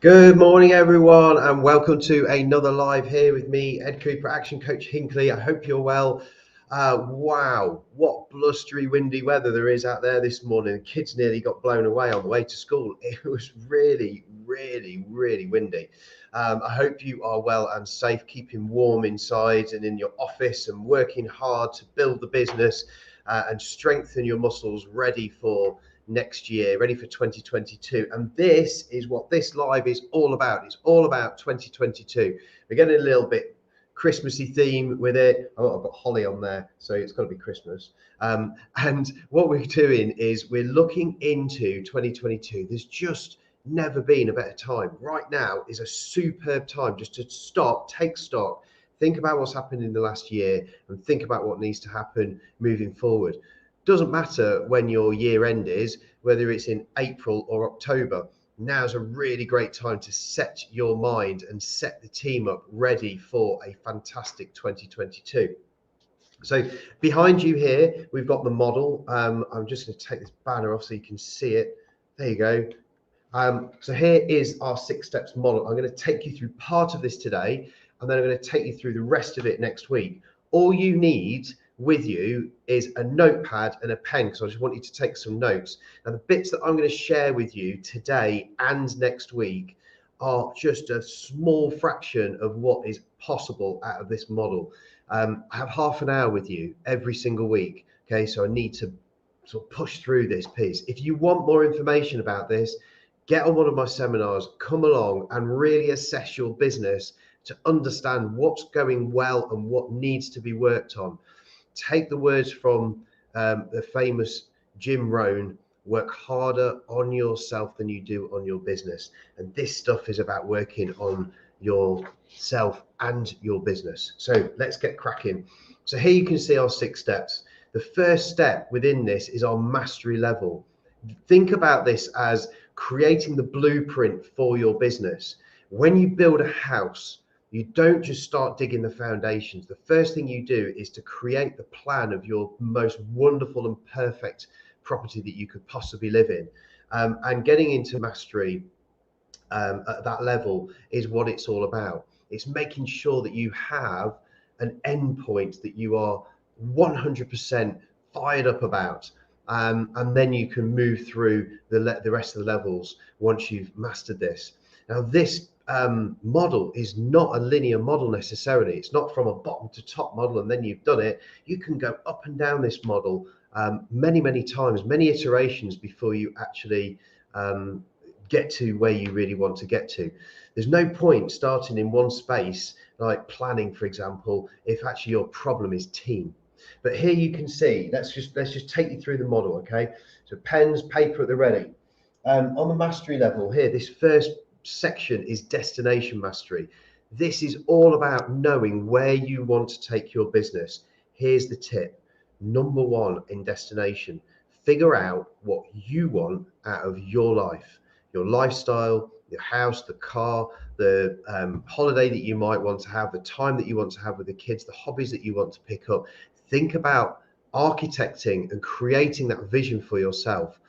Good morning, everyone, and welcome to another live here with me, Ed Cooper, Action Coach Hinckley. I hope you're well. Wow, what blustery, windy weather there is out there this morning. The kids nearly got blown away on the way to school. It was really, really, really windy. I hope you are well and safe, keeping warm inside and in your office and working hard to build the business and strengthen your muscles ready for next year, ready for 2022. And this is what this live is all about. It's all about 2022. We're getting a little bit Christmassy theme with it. Oh, I've got holly on there, so it's got to be Christmas. And what we're doing is we're looking into 2022. There's just never been a better time. Right now is a superb time just to stop, take stock, think about what's happened in the last year, and think about what needs to happen moving forward. Doesn't matter when your year end is, whether it's in April or October. Now's a really great time to set your mind and set the team up ready for a fantastic 2022. So behind you here, we've got the model. I'm just going to take this banner off so you can see it. There you go. So here is our 6 steps model. I'm going to take you through part of this today, and then I'm going to take you through the rest of it next week. All you need with you is a notepad and a pen, because I just want you to take some notes. Now, the bits that I'm going to share with you today and next week are just a small fraction of what is possible out of this model. I have half an hour with you every single week. Okay, so I need to sort of push through this piece. If you want more information about this, get on one of my seminars, come along and really assess your business to understand what's going well and what needs to be worked on. Take the words from the famous Jim Rohn: work harder on yourself than you do on your business. And this stuff is about working on yourself and your business. So let's get cracking. So here you can see our 6 steps. The first step within this is our mastery level. Think about this as creating the blueprint for your business. When you build a house, you don't just start digging the foundations. The first thing you do is to create the plan of your most wonderful and perfect property that you could possibly live in. And getting into mastery at that level is what it's all about. It's making sure that you have an endpoint that you are 100% fired up about. And then you can move through the rest of the levels once you've mastered this. Now, this model is not a linear model necessarily. It's not from a bottom to top model and then you've done it. You can go up and down this model many times, many iterations before you actually get to where you really want to get to. There's no point starting in one space, like planning, for example, if actually your problem is team. But here you can see, let's just take you through the model, okay? So pens, paper at the ready. On the mastery level here, this first section is destination mastery. This is all about knowing where you want to take your business. Here's the tip. Number 1 in destination, figure out what you want out of your life, your lifestyle, your house, the car, the holiday that you might want to have, the time that you want to have with the kids, the hobbies that you want to pick up. Think about architecting and creating that vision for yourself.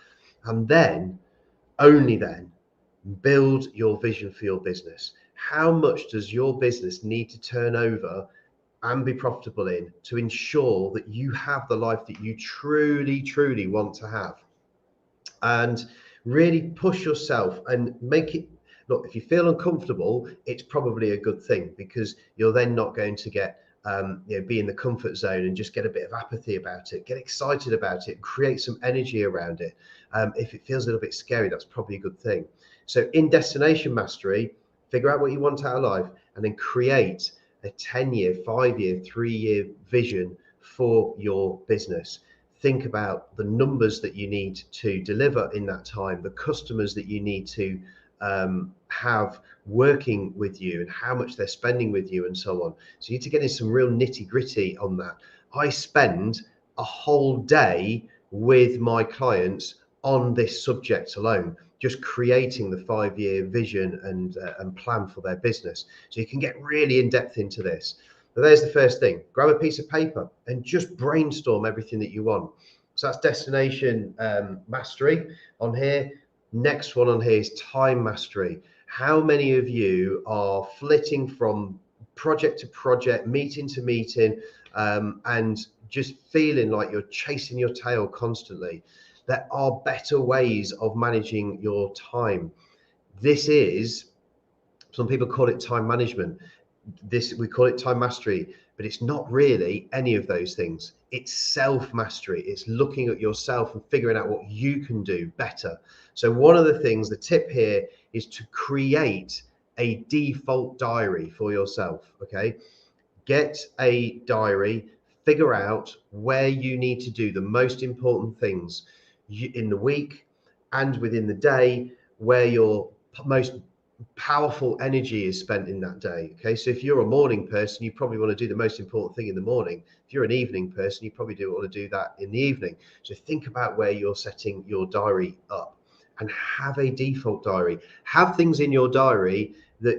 And then, only then, build your vision for your business. How much does your business need to turn over and be profitable in to ensure that you have the life that you truly want to have? And really push yourself and make it. Look, if you feel uncomfortable, it's probably a good thing, because you're then not going to get be in the comfort zone and just get a bit of apathy about it. Get excited about it, create some energy around it. If it feels a little bit scary, that's probably a good thing. So in destination mastery, figure out what you want out of life and then create a 10-year, 5-year, 3-year vision for your business. Think about the numbers that you need to deliver in that time, the customers that you need to have working with you and how much they're spending with you and so on. So you need to get in some real nitty gritty on that. I spend a whole day with my clients on this subject alone, just creating the 5-year vision and plan for their business. So you can get really in depth into this. But there's the first thing. Grab a piece of paper and just brainstorm everything that you want. So that's destination mastery on here. Next one on here is time mastery. How many of you are flitting from project to project, meeting to meeting, and just feeling like you're chasing your tail constantly? There are better ways of managing your time. This is, some people call it time management. We call it time mastery, but it's not really any of those things. It's self mastery. It's looking at yourself and figuring out what you can do better. So one of the things, the tip here is to create a default diary for yourself. Okay, get a diary, figure out where you need to do the most important things in the week and within the day, where your most powerful energy is spent in that day. Okay, so if you're a morning person, you probably want to do the most important thing in the morning. If you're an evening person, you probably do want to do that in the evening. So think about where you're setting your diary up and have a default diary. Have things in your diary that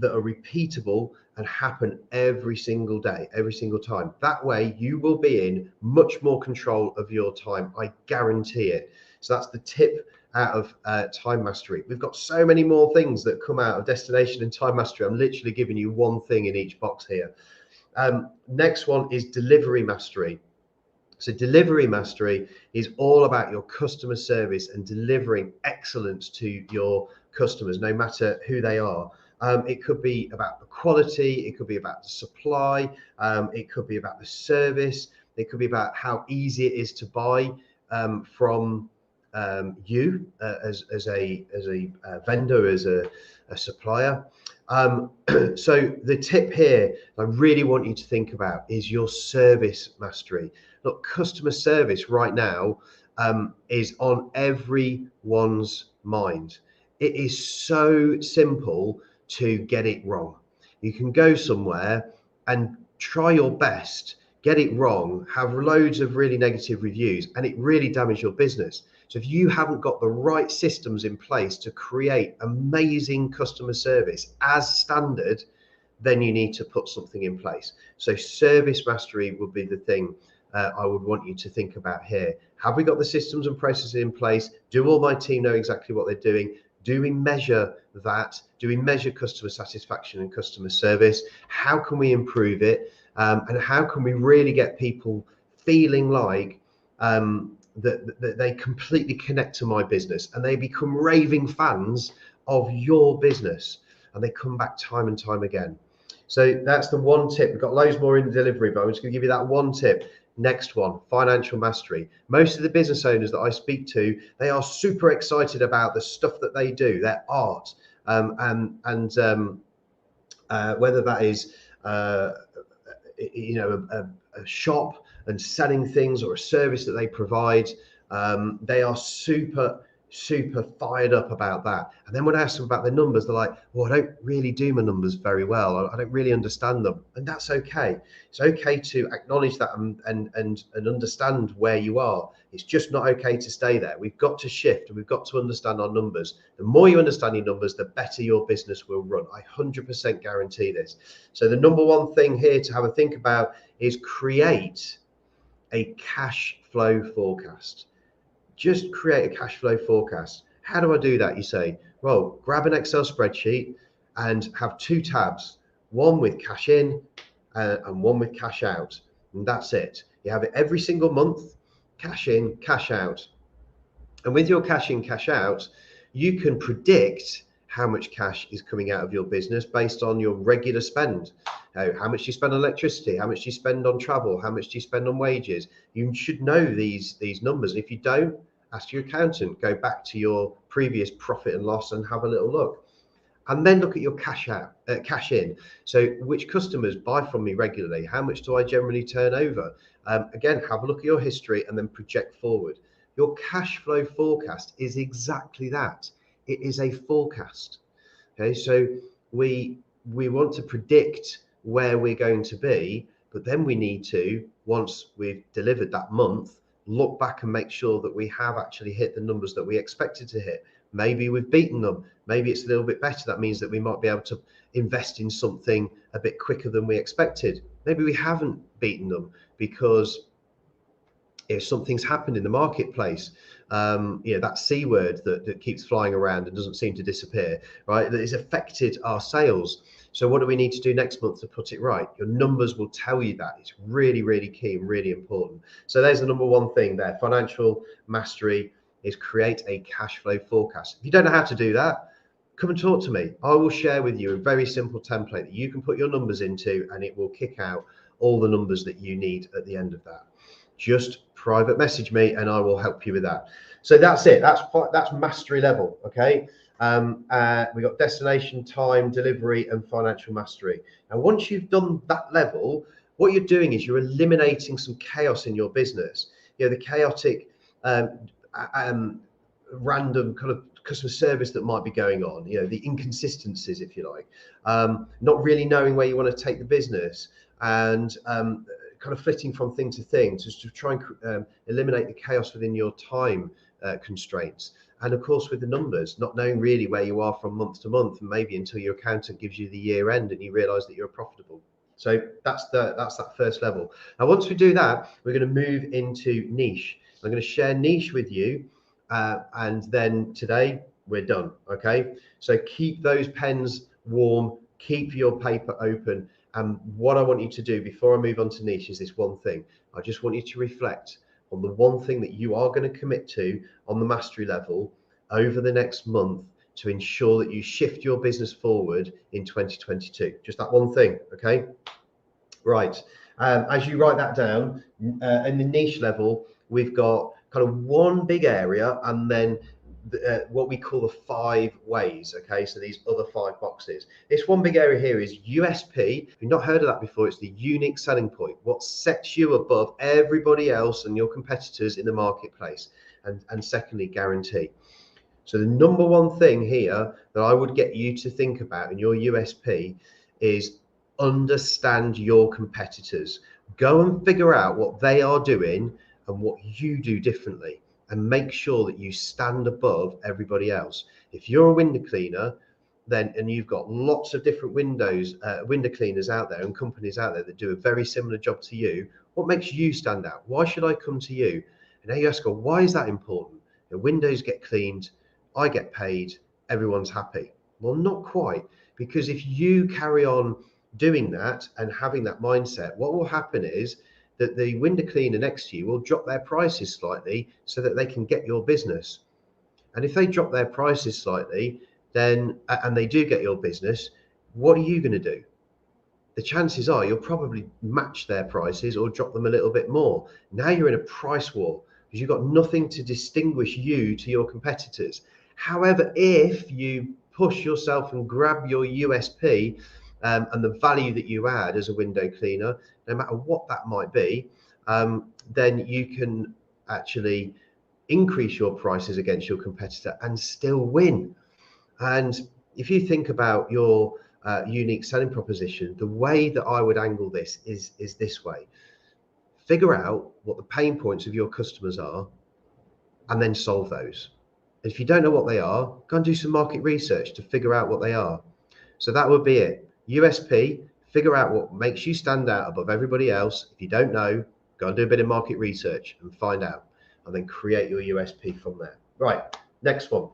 are repeatable and happen every single day, every single time. That way you will be in much more control of your time. I guarantee it. So that's the tip out of time mastery. We've got so many more things that come out of destination and time mastery. I'm literally giving you one thing in each box here. Next one is delivery mastery. So delivery mastery is all about your customer service and delivering excellence to your customers, no matter who they are. It could be about the quality, it could be about the supply, it could be about the service, it could be about how easy it is to buy from you as a vendor, as a supplier. So the tip here I really want you to think about is your service mastery. Look, customer service right now is on everyone's mind. It is so simple to get it wrong. You can go somewhere and try your best, get it wrong, have loads of really negative reviews, and it really damages your business. So if you haven't got the right systems in place to create amazing customer service as standard, then you need to put something in place. So service mastery would be the thing I would want you to think about here. Have we got the systems and processes in place? Do all my team know exactly what they're doing? Do we measure that? Do we measure customer satisfaction and customer service? How can we improve it? And how can we really get people feeling like that they completely connect to my business and they become raving fans of your business and they come back time and time again? So that's the one tip. We've got loads more in the delivery, but I'm just going to give you that one tip. Next one, financial mastery. Most of the business owners that I speak to, they are super excited about the stuff that they do, their art, and whether that is a shop and selling things or a service that they provide, they are super fired up about that. And then when I ask them about their numbers, they're like, well, I don't really do my numbers very well. I don't really understand them. And that's okay. It's okay to acknowledge that and understand where you are. It's just not okay to stay there. We've got to shift and we've got to understand our numbers. The more you understand your numbers, the better your business will run. I 100% guarantee this. So the number one thing here to have a think about is create a cash flow forecast. Just create a cash flow forecast. How do I do that? You say, well, grab an Excel spreadsheet and have two tabs, one with cash in and one with cash out. And that's it. You have it every single month, cash in, cash out. And with your cash in, cash out, you can predict how much cash is coming out of your business based on your regular spend. How much do you spend on electricity? How much do you spend on travel? How much do you spend on wages? You should know these numbers. And if you don't, ask your accountant, go back to your previous profit and loss and have a little look. And then look at your cash in. So which customers buy from me regularly? How much do I generally turn over? Again, have a look at your history and then project forward. Your cash flow forecast is exactly that. It is a forecast. Okay, so we want to predict where we're going to be, but then we need to, once we've delivered that month, look back and make sure that we have actually hit the numbers that we expected to hit. Maybe we've beaten them. Maybe it's a little bit better. That means that we might be able to invest in something a bit quicker than we expected. Maybe we haven't beaten them because if something's happened in the marketplace, that C word that keeps flying around and doesn't seem to disappear, right? That has affected our sales. So what do we need to do next month to put it right? Your numbers will tell you that. It's really, really key and really important. So there's the number one thing there. Financial mastery is create a cash flow forecast. If you don't know how to do that, come and talk to me. I will share with you a very simple template that you can put your numbers into, and it will kick out all the numbers that you need at the end of that. Just private message me and I will help you with that. So that's it. That's mastery level. Okay. We got destination, time, delivery, and financial mastery. And once you've done that level, what you're doing is you're eliminating some chaos in your business. The chaotic, random kind of customer service that might be going on. The inconsistencies, if you like, not really knowing where you want to take the business, and kind of flitting from thing to thing, just to try and eliminate the chaos within your time constraints. And of course, with the numbers, not knowing really where you are from month to month, and maybe until your accountant gives you the year end and you realize that you're profitable. So that's that first level. Now, once we do that, we're going to move into niche. I'm going to share niche with you, and then today we're done. Okay, so keep those pens warm, keep your paper open. And what I want you to do before I move on to niche is this one thing. I just want you to reflect on the one thing that you are going to commit to on the mastery level over the next month to ensure that you shift your business forward in 2022. Just that one thing, okay? Right. As you write that down, in the niche level, we've got kind of one big area, and then what we call the 5 ways. Okay, so these other 5 boxes. This one big area here is USP. If you've not heard of that before, it's the unique selling point. What sets you above everybody else and your competitors in the marketplace. And secondly, guarantee. So the number one thing here that I would get you to think about in your USP is understand your competitors. Go and figure out what they are doing and what you do differently, and make sure that you stand above everybody else. If you're a window cleaner, and you've got lots of different window cleaners out there and companies out there that do a very similar job to you, what makes you stand out? Why should I come to you? And now you ask, why is that important? The windows get cleaned, I get paid, everyone's happy. Well, not quite, because if you carry on doing that and having that mindset, what will happen is that the window cleaner next to you will drop their prices slightly so that they can get your business. And if they drop their prices slightly, then, and they do get your business, what are you going to do? The chances are you'll probably match their prices or drop them a little bit more. Now you're in a price war because you've got nothing to distinguish you to your competitors. However, if you push yourself and grab your USP, and the value that you add as a window cleaner, no matter what that might be, then you can actually increase your prices against your competitor and still win. And if you think about your unique selling proposition, the way that I would angle this is this way. Figure out what the pain points of your customers are and then solve those. And if you don't know what they are, go and do some market research to figure out what they are. So that would be it. USP, figure out what makes you stand out above everybody else. If you don't know, go and do a bit of market research and find out, and then create your USP from there. Right, next one.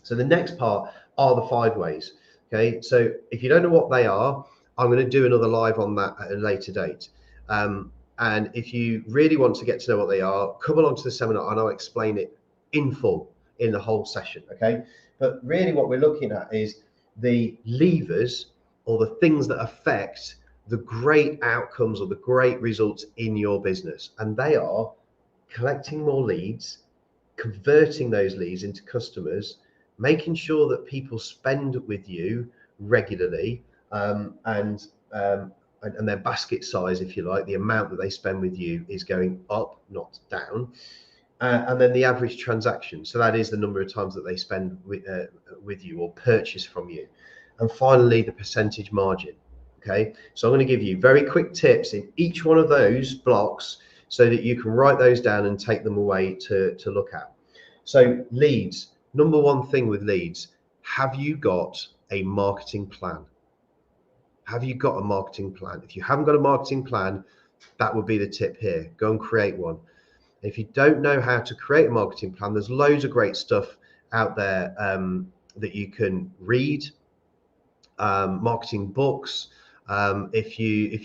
So the next part are the 5 ways. Okay, so if you don't know what they are, I'm going to do another live on that at a later date. And if you really want to get to know what they are, come along to the seminar and I'll explain it in full in the whole session. Okay, but really what we're looking at is the levers or the things that affect the great outcomes or the great results in your business. And they are collecting more leads, converting those leads into customers, making sure that people spend with you regularly, and their basket size, if you like, the amount that they spend with you is going up, not down. And then the average transaction. So that is the number of times that they spend with you or purchase from you. And finally, the percentage margin. Okay, so I'm going to give you very quick tips in each one of those blocks so that you can write those down and take them away to look at. So leads, number one thing with leads, have you got a marketing plan? Have you got a marketing plan? If you haven't got a marketing plan, that would be the tip here. Go and create one. If you don't know how to create a marketing plan, there's loads of great stuff out there that you can read, marketing books. If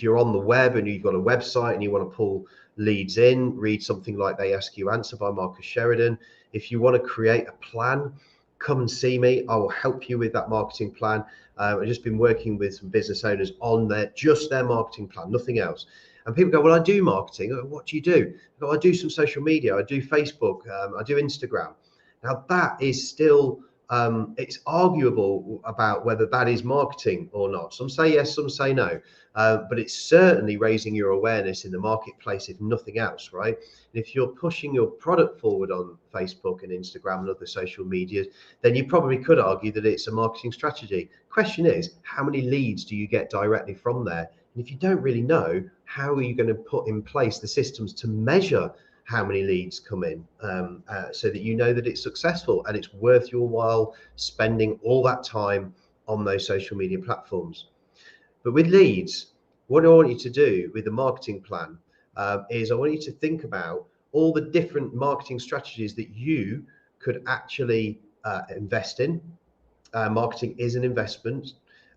you're on the web and you've got a website and you want to pull leads in, read something like They Ask You Answer by Marcus Sheridan. If you want to create a plan, come and see me. I will help you with that marketing plan. I've just been working with some business owners on just their marketing plan, nothing else. And people go, well, I do marketing. What do you do? I go, I do some social media. I do Facebook. I do Instagram. Now that is still, it's arguable about whether that is marketing or not. Some say yes, some say no. But it's certainly raising your awareness in the marketplace, if nothing else, right? And if you're pushing your product forward on Facebook and Instagram and other social media, then you probably could argue that it's a marketing strategy. Question is, how many leads do you get directly from there? And if you don't really know, how are you going to put in place the systems to measure how many leads come in, so that you know that it's successful and it's worth your while spending all that time on those social media platforms? But with leads, what I want you to do with the marketing plan is I want you to think about all the different marketing strategies that you could actually invest in. Marketing is an investment,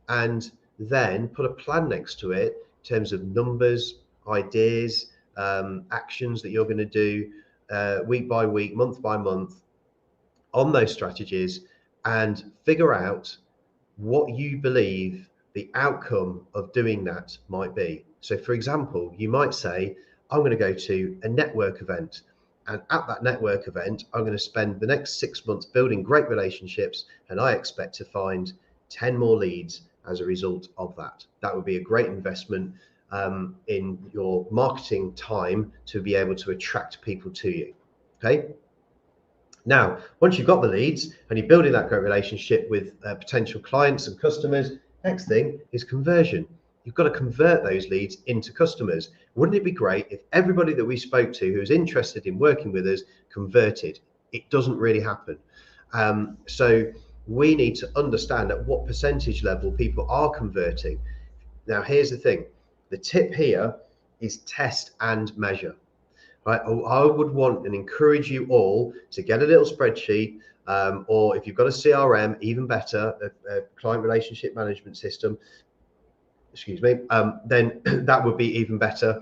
and then put a plan next to it in terms of numbers, ideas, actions that you're going to do week by week, month by month on those strategies, and figure out what you believe the outcome of doing that might be. So for example, you might say, I'm going to go to a network event, and at that network event, I'm going to spend the next 6 months building great relationships, and I expect to find 10 more leads as a result of that. That would be a great investment in your marketing time to be able to attract people to you. Okay. Now, once you've got the leads and you're building that great relationship with potential clients and customers, next thing is conversion. You've got to convert those leads into customers. Wouldn't it be great if everybody that we spoke to who was interested in working with us converted? It doesn't really happen. So we need to understand at what percentage level people are converting. Now, here's the thing. The tip here is test and measure. Right, I would want and encourage you all to get a little spreadsheet, or if you've got a CRM, even better, a client relationship management system, excuse me, then that would be even better.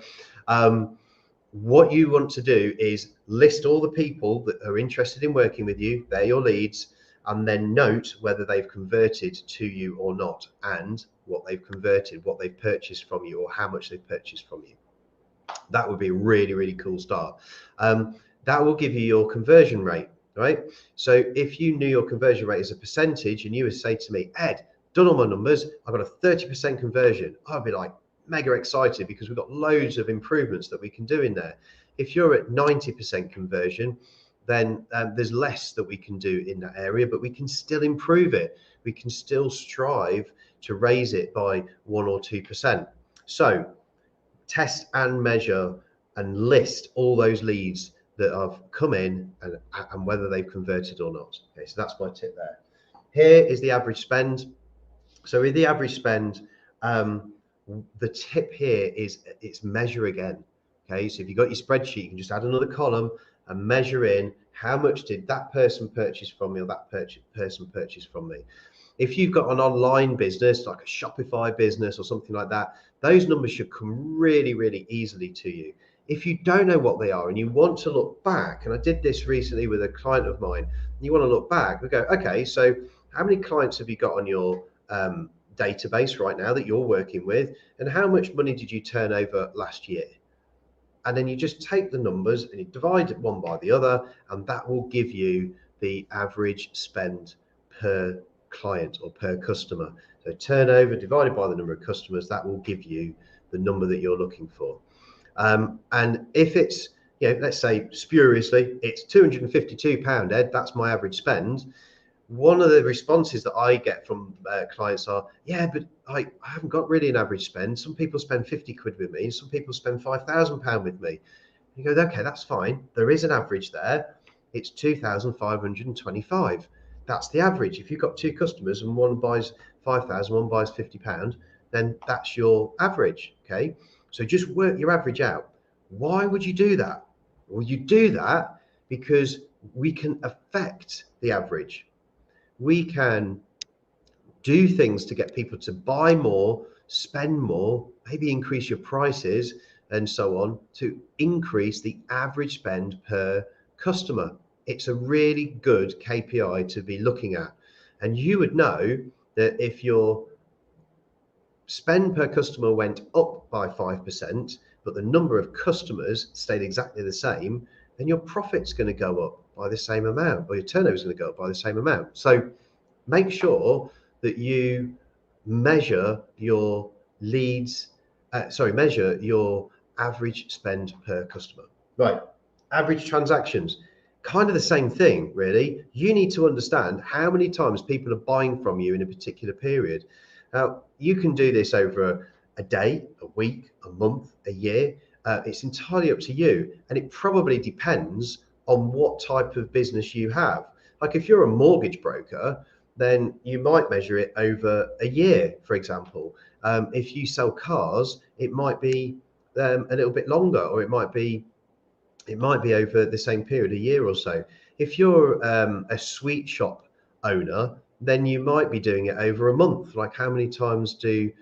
What you want to do is list all the people that are interested in working with you, they're your leads, and then note whether they've converted to you or not, and what they've converted, what they've purchased from you, or how much they've purchased from you. That would be a really, really cool start. That will give you your conversion rate, right? So if you knew your conversion rate as a percentage and you would say to me, Ed, done all my numbers, I've got a 30% conversion, I'd be like mega excited because we've got loads of improvements that we can do in there. If you're at 90% conversion, then there's less that we can do in that area, but we can still improve it. We can still strive to raise it by 1 or 2%. So test and measure and list all those leads that have come in and whether they've converted or not. Okay, so that's my tip there. Here is the average spend. So with the average spend, the tip here is it's measure again. Okay, so if you've got your spreadsheet, you can just add another column and measure in how much did that person purchase from me or that person purchase from me. If you've got an online business, like a Shopify business or something like that, those numbers should come really, really easily to you. If you don't know what they are and you want to look back, and I did this recently with a client of mine, you want to look back, we go, okay, so how many clients have you got on your database right now that you're working with, and how much money did you turn over last year? And then you just take the numbers and you divide one by the other, and that will give you the average spend per client or per customer. So turnover divided by the number of customers, that will give you the number that you're looking for. And if it's, let's say spuriously, it's £252, Ed, that's my average spend. One of the responses that I get from clients are, yeah, but I haven't got really an average spend. Some people spend 50 quid with me, some people spend £5,000 with me. You go, okay, that's fine. There is an average there. It's 2,525. That's the average. If you've got two customers and one buys 5,000, one buys £50, then that's your average. Okay, so just work your average out. Why would you do that? Well, you do that because we can affect the average. We can do things to get people to buy more, spend more, maybe increase your prices and so on to increase the average spend per customer. It's a really good KPI to be looking at. And you would know that if your spend per customer went up by 5%, but the number of customers stayed exactly the same, then your profit's going to go up by the same amount, or your turnover is going to go up by the same amount. So make sure that you measure your leads, measure your average spend per customer. Right, average transactions, kind of the same thing, really. You need to understand how many times people are buying from you in a particular period. Now, you can do this over a day, a week, a month, a year. It's entirely up to you, and it probably depends on what type of business you have. Like if you're a mortgage broker, then you might measure it over a year, for example. If you sell cars, it might be a little bit longer, or it might be over the same period, a year or so. If you're a sweet shop owner, then you might be doing it over a month. Like how many times do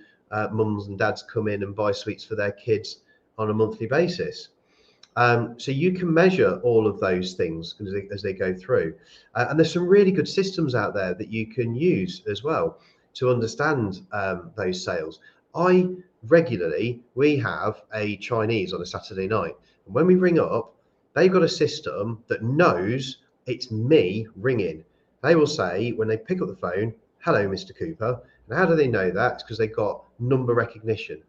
mums and dads come in and buy sweets for their kids on a monthly basis? So you can measure all of those things as they go through. And there's some really good systems out there that you can use as well to understand those sales. We have a Chinese on a Saturday night. And when we ring up, they've got a system that knows it's me ringing. They will say, when they pick up the phone, "Hello, Mr. Cooper." And how do they know that? It's because they've got number recognition.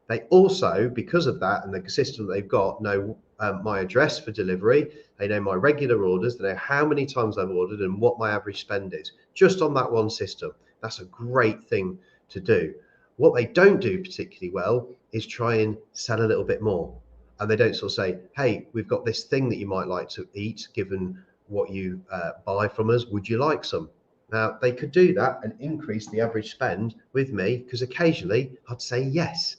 They also, because of that and the system that they've got, know my address for delivery. They know my regular orders. They know how many times I've ordered and what my average spend is, just on that one system. That's a great thing to do. What they don't do particularly well is try and sell a little bit more. And they don't sort of say, "Hey, we've got this thing that you might like to eat, given what you buy from us. Would you like some?" Now, they could do that and increase the average spend with me, because occasionally I'd say yes.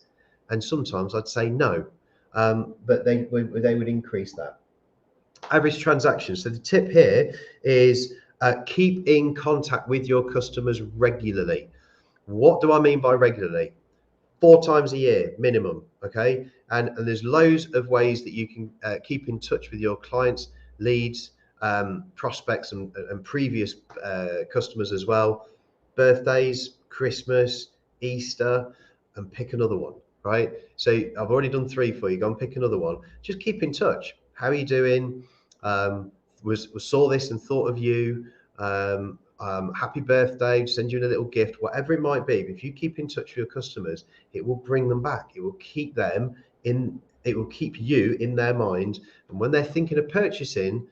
And sometimes I'd say no, but they would increase that. Average transactions. So the tip here is keep in contact with your customers regularly. What do I mean by regularly? 4 times a year minimum, okay? And there's loads of ways that you can keep in touch with your clients, leads, prospects, and previous customers as well. Birthdays, Christmas, Easter, and pick another one, right? So I've already done 3 for you. Go and pick another one. Just keep in touch. How are you doing? Saw this and thought of you. Happy birthday, send you a little gift, whatever it might be. But if you keep in touch with your customers, it will bring them back. It will keep them in, it will keep you in their mind. And when they're thinking of purchasing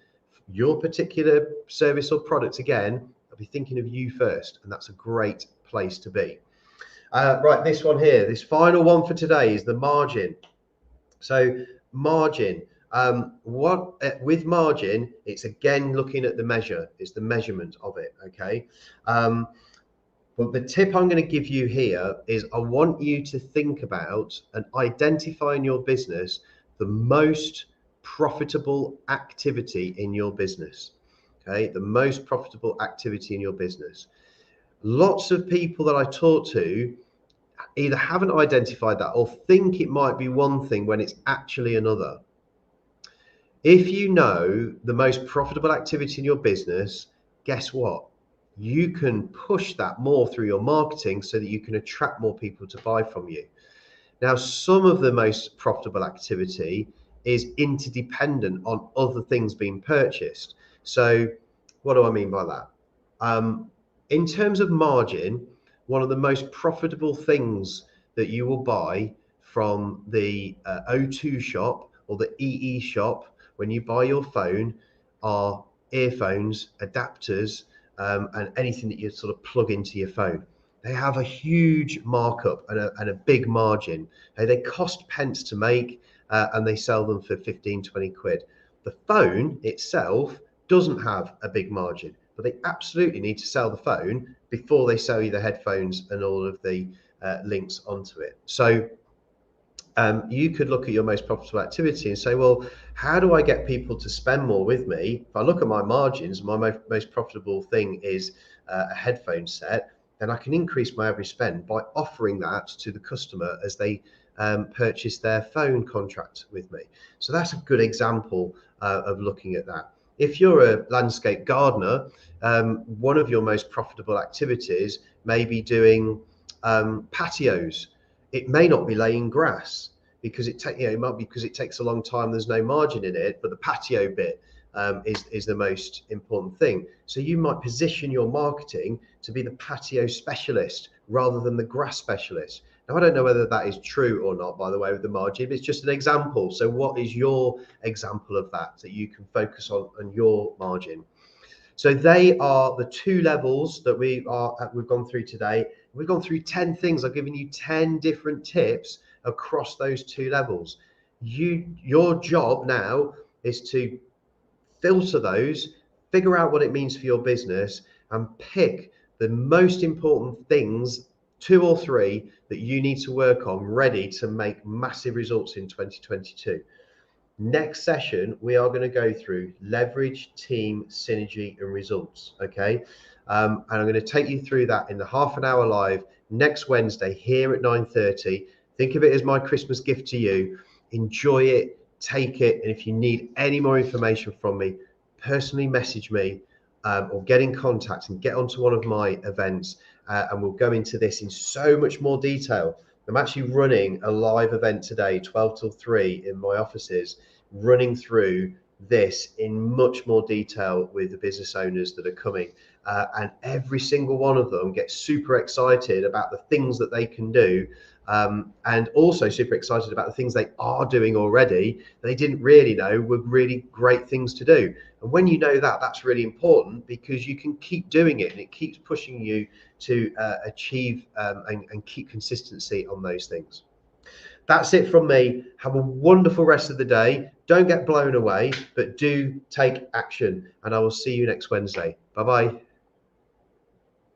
your particular service or product again, they'll be thinking of you first. And that's a great place to be. Right, this one here, this final one for today is the margin. So margin. With margin, it's again looking at the measure. It's the measurement of it. Okay. But the tip I'm going to give you here is I want you to think about and identify in your business the most profitable activity in your business. Okay, the most profitable activity in your business. Lots of people that I talk to either haven't identified that or think it might be one thing when it's actually another. If you know the most profitable activity in your business, guess what? You can push that more through your marketing so that you can attract more people to buy from you. Now, some of the most profitable activity is interdependent on other things being purchased. So what do I mean by that? In terms of margin, one of the most profitable things that you will buy from the O2 shop or the EE shop when you buy your phone are earphones, adapters, and anything that you sort of plug into your phone. They have a huge markup and a big margin. They cost pence to make, and they sell them for 15, 20 quid. The phone itself doesn't have a big margin, but they absolutely need to sell the phone before they sell you the headphones and all of the links onto it. So you could look at your most profitable activity and say, well, how do I get people to spend more with me? If I look at my margins, my most profitable thing is a headphone set, then I can increase my average spend by offering that to the customer as they purchase their phone contract with me. So that's a good example of looking at that. If you're a landscape gardener, one of your most profitable activities may be doing patios. It may not be laying grass because it might be because it takes a long time. There's no margin in it, but the patio bit is the most important thing. So you might position your marketing to be the patio specialist rather than the grass specialist. Now, I don't know whether that is true or not, by the way, with the margin, but it's just an example. So what is your example of that you can focus on your margin? So they are the two levels that we've gone through today. We've gone through 10 things. I've given you 10 different tips across those two levels. Your job now is to filter those, figure out what it means for your business, and pick the most important things, 2 or 3, that you need to work on ready to make massive results in 2022. Next session, we are going to go through leverage, team, synergy, and results. Okay. And I'm going to take you through that in the half an hour live next Wednesday here at 9:30. Think of it as my Christmas gift to you. Enjoy it, take it. And if you need any more information from me, personally message me or get in contact and get onto one of my events. And we'll go into this in so much more detail. I'm actually running a live event today, 12 till 3 in my offices, running through this in much more detail with the business owners that are coming. And every single one of them gets super excited about the things that they can do. And also super excited about the things they are doing already they didn't really know were really great things to do. And when you know that, that's really important because you can keep doing it and it keeps pushing you to achieve and keep consistency on those things. That's it from me. Have a wonderful rest of the day. Don't get blown away, but do take action. And I will see you next Wednesday. Bye-bye.